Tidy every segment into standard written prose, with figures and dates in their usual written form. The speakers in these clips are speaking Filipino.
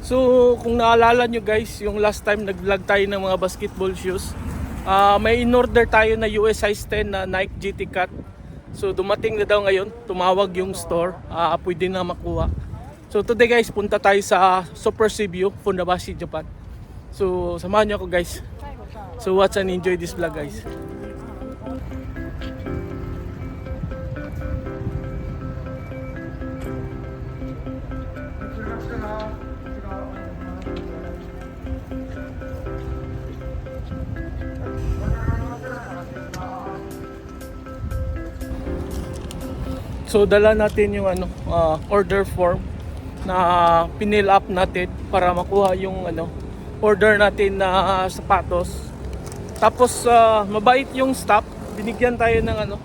So kung naalala nyo guys, yung last time nag-vlog tayo ng mga basketball shoes, may in-order tayo na US size 10 na Nike GT Cut. So dumating na daw ngayon, tumawag yung store, pwede na makuha. So today guys, punta tayo sa Super Cebu, Funabashi, Japan. So samahan nyo ako guys. So watch and enjoy this vlog guys. So dala natin yung order form na pinil up natin para makuha yung order natin na sapatos. Tapos mabait yung staff, binigyan tayo ng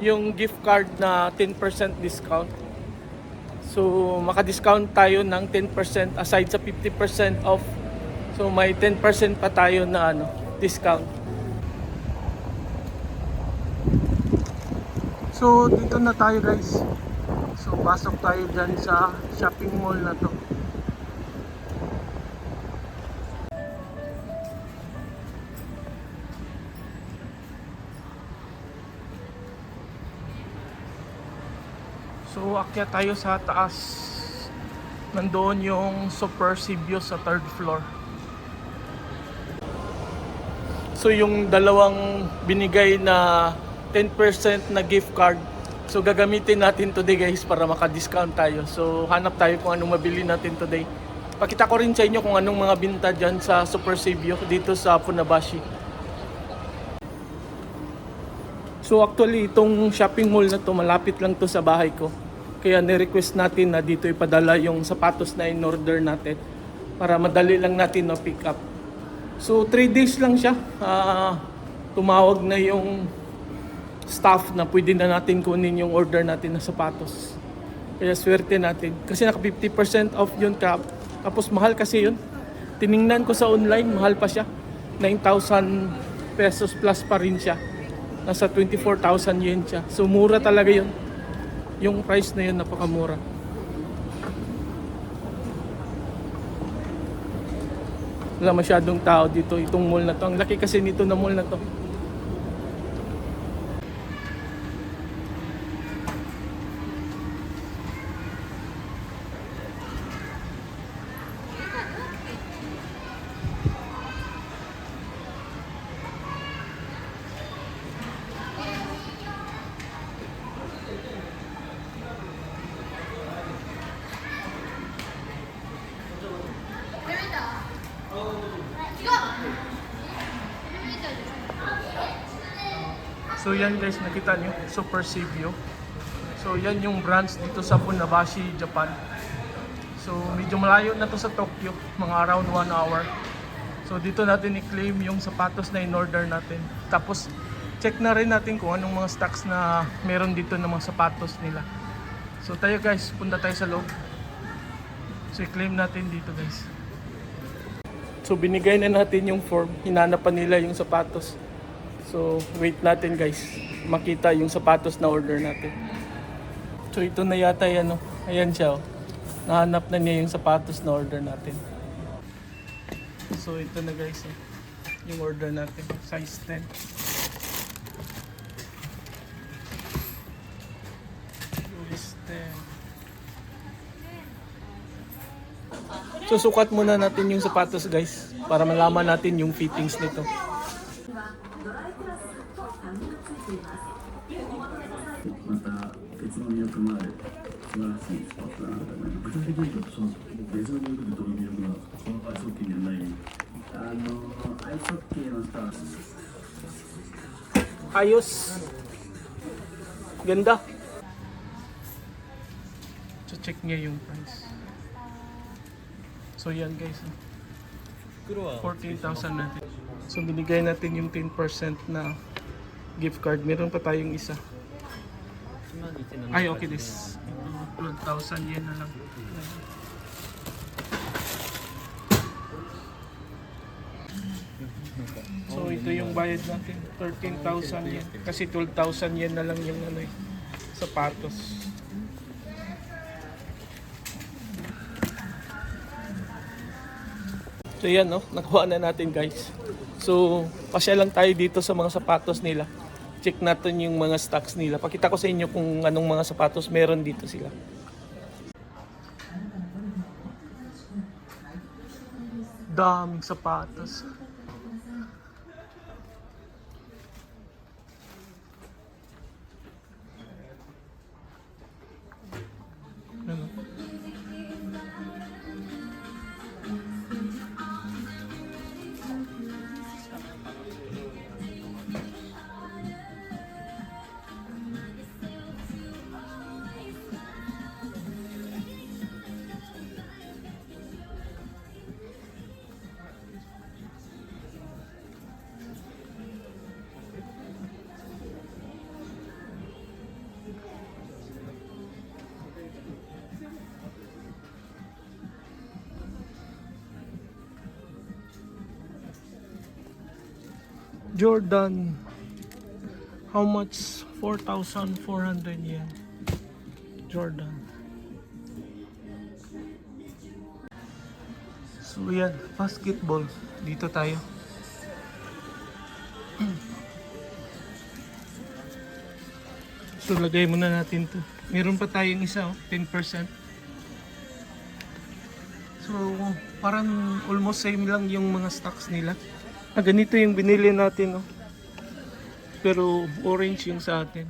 yung gift card na 10% discount. So maka-discount tayo ng 10% aside sa 50% off. So may 10% pa tayo na discount. So dito na tayo guys. So pasok tayo dyan sa shopping mall na to. So akyat tayo sa taas. Nandoon yung Super Cebu sa 3rd floor. So yung dalawang binigay na 10% na gift card, so gagamitin natin today guys para maka-discount tayo. So hanap tayo kung anong mabili natin today. Pakita ko rin sa inyo kung anong mga binta dyan sa Super Cebu dito sa Funabashi. So actually itong shopping mall na to, malapit lang to sa bahay ko. Kaya ni-request natin na dito ipadala yung sapatos na in-order natin para madali lang natin pick up. So 3 days lang siya. Tumawag na yung staff na pwede na natin kunin yung order natin na sapatos. Kaya swerte natin. Kasi naka 50% off yun ka. Tapos mahal kasi yun. Tiningnan ko sa online, mahal pa siya. 9,000 pesos plus pa rin siya. Nasa 24,000 yen siya. So mura talaga yun. Yung price na yun napakamura. Wala masyadong tao dito. Itong mall na to. Ang laki kasi nito na mall na to. So yan guys, nakita nyo, Super Cebu. So yan yung branch dito sa Funabashi, Japan. So medyo malayo na to sa Tokyo, mga around 1 hour. So dito natin i-claim yung sapatos na in-order natin. Tapos check na rin natin kung anong mga stocks na meron dito ng mga sapatos nila. So tayo guys, punta tayo sa loob. So i-claim natin dito guys. So binigay na natin yung form, hinanap pa nila yung sapatos. So wait natin guys, makita yung sapatos na order natin. So ito na yata yan, ayan siya. Nahanap na niya yung sapatos na order natin. So ito na guys, yung order natin, size 10. US 10. So sukat muna natin yung sapatos guys, para malaman natin yung fittings nito. Ayos. Ganda. So check niya yung price. So yan guys. 14,000 natin. So binigay natin yung 10% na gift card. Meron pa tayong isa. Ay okay this. 12,000 yen na lang. So ito yung bayad natin, 13,000 yen. Kasi 12,000 yen na lang yung sapatos. So yan, no? Nakuha na natin, guys. So, pasya lang tayo dito sa mga sapatos nila. Check natin yung mga stocks nila. Pakita ko sa inyo kung anong mga sapatos meron dito sila. Daming sapatos. Ano? Jordan. How much? 4,400 yen. Jordan. So yan, basketball. Dito tayo. So lagay muna natin to. Meron pa tayong isa, 10%. So parang almost same lang yung mga stocks nila. Ganito yung binili natin, no? Pero orange yung sa atin.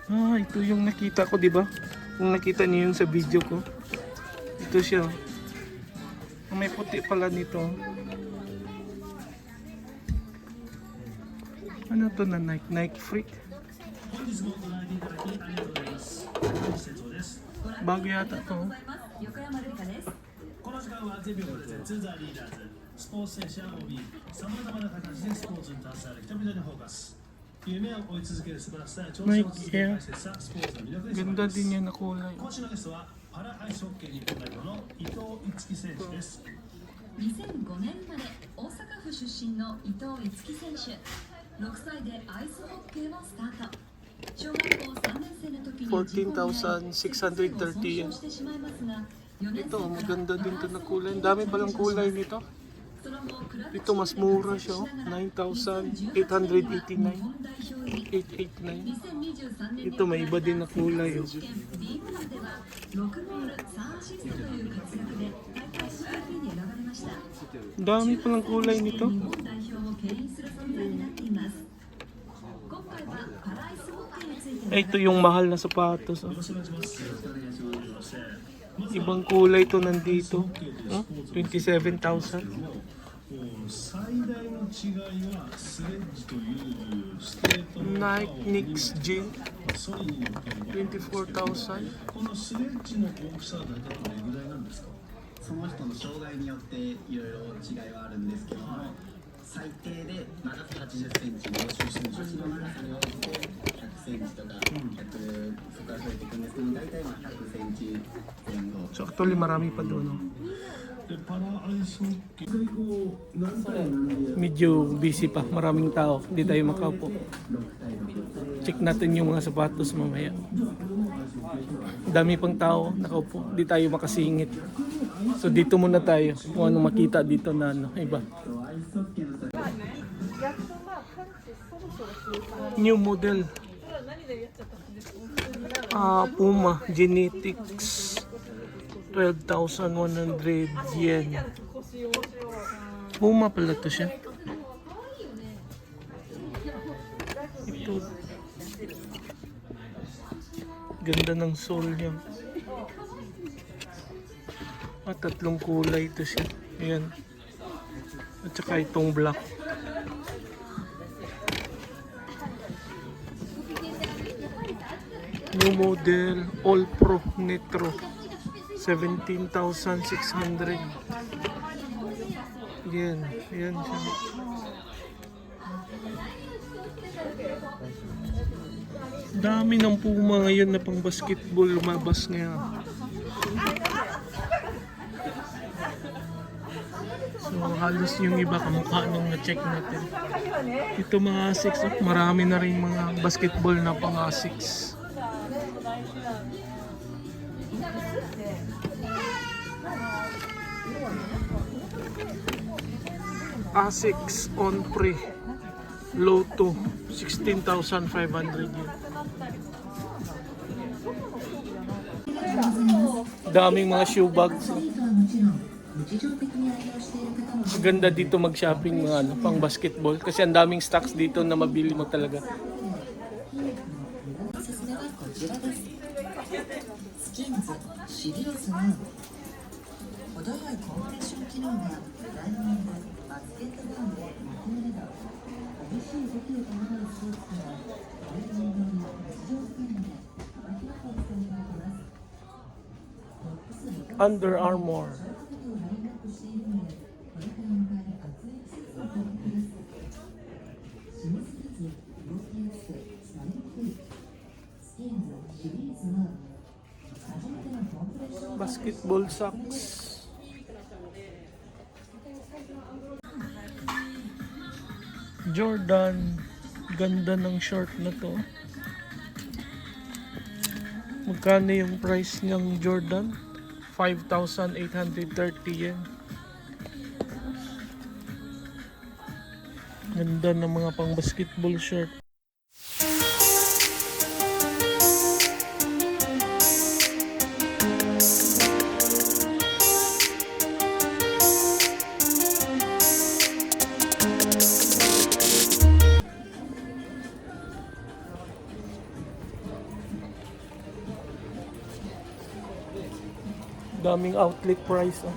Ito yung nakita ko, di ba? Kung nakita niyo yung sa video ko. Ito siya. May puti pala nito. Ano to na Nike? Nike Freak? Bago yata to. この時間はゼビオプレゼンツザリーダーズスポーツ選手や OB さまざまな形でスポーツに携わる人々にフォーカス夢を追い続ける素晴らしさや挑戦を続ける大切さスポーツの魅力に迫り Ganda ます din yan na kulay. 今週のゲストはパラアイスホッケー日本代表の伊藤逸樹選手です2005年生まれ大阪府出身の伊藤逸樹選手6歳でアイスホッケーをスタート小学校3年生の時に事故に遭い脊椎を損傷してしまいますが4年生 Ito, から maganda din to na kulay. Ang dami palang kulay nito. その後クラブ Ito mas mura siya, oh. 9,889. 889. 2023年 Ito may iba din na kulay, oh. リーグ内では6ゴール3アシストという活躍で大会 MVP に選ばれました Ang dami palang kulay nito. 日本代表を牽引する存在になっています今回はパラアイスホッケーについて Ito yung mahal na sapatos, oh. よろしくお願いしますよろしくお願いしますまずは Ibang kulay to nandito. Oh, 27,000. 最大の違いはスレッジというステートの Nike Knicks G. ソリによってる 24,000. このスレッジの大きさは大体どれぐらいなんですかその人の障害によっていろいろ違いはあるんですけども、最低で長さ80センチ、足の長さに応じて100センチとか、100そこから増えていくんですけど、大体100センチ前後。 So actually marami pa doon, oh. でパラアイスホッケーこう何対何で Medyo busy pa, maraming tao. Hindi tayo makaupo. Check natin yung mga sapatos mamaya. Dami pang tao, nakaupo. Hindi tayo makasingit. So dito muna tayo kung ano makita dito na ano, iba. New model. Puma Genetics. 12,100 yen. Puma pala to siya. Ito. Ganda ng sole niya. Tatlong kulay ito siya. Ayan. At saka itong black. New model All Pro Nitro. 17,600. Yan, yan siya. Dami ng Puma ngayon na pang basketball lumabas ngayon. So halos yung iba kamukha nung na-check natin. Ito mga Asics, oh, marami na rin mga basketball na pang Asics. Asics on pre. Low to 16,500 yun. Daming mga shoe bags. Ganda dito mag-shopping mga ano, pang basketball kasi ang daming stocks dito na mabili mo talaga. おすすめはこちらです。スキンズシリオスな程よいコンプレッション機能がランニング、バスケットボールでまとめなど激しい動きを伴うスポーツからトレーニングの日常使いまで幅広くお使いいただけます。トップスに Under Armour. ラインナップしているのでこれから迎える暑い季節の報告です。締めすぎず動きやすく疲れにくいスキンズシリーズの初めてのコンプレッション Basketball socks. Jordan. Ganda ng short na to. Magkano yung price ng Jordan? 5,830 yen. Ganda ng mga pang basketball shirt. Daming outlet price. Oh.